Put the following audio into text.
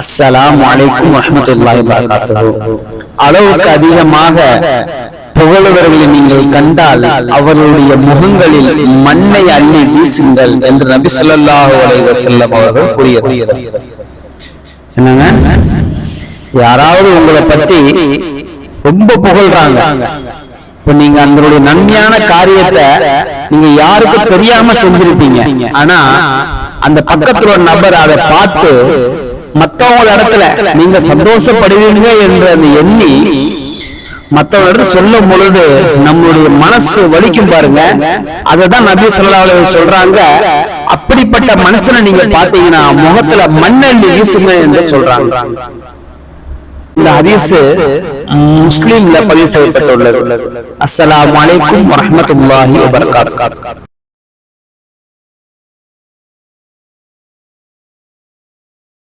அஸ்ஸலாமு அலைக்கும் வரஹ்மத்துல்லாஹி வபரகாத்துஹு. அளவுக்கு அதிகமாக புகழுவர்களை நீங்கள் கண்டால் அவர்களுடைய முகங்களில் மண்ணை அள்ளி வீசுங்கள் என்று நபி ஸல்லல்லாஹு அலைஹி வஸல்லம் அவர்கள் கூறியது. என்னங்க, யாராவது உங்களை பத்தி ரொம்ப புகழ்றாங்க, இப்ப நீங்க அதனுடைய நன்மையான காரியத்தை நீங்க யாருக்கும் தெரியாம செஞ்சிருப்பீங்க. ஆனா அந்த பக்கத்துல ஒரு நபர் அதை பார்த்து மத்தவங்க இடத்துல நீங்க சந்தோஷப்படுவீங்க என்று அந்த எண்ணி மத்தவங்க இடத்துல சொல்லும் பொழுது நம்மளுடைய மனசு வலிக்கும் பாருங்க. அததான் நபி ஸல்லல்லாஹு அலைஹி வஸல்லம் சொல்றாங்க, அப்படிப்பட்ட மனுஷனை நீங்க பாத்தீங்கன்னா முகத்துல மண்ணள்ளி வீசுங்க என்று சொல்றாங்க. இந்த ஹதீஸ் முஸ்லிம்ல பதிவு செய்யப்பட்டுள்ளது. அஸ்ஸலாமு அலைக்கும் வரஹ்மத்துல்லாஹி வபரகாத்துஹு.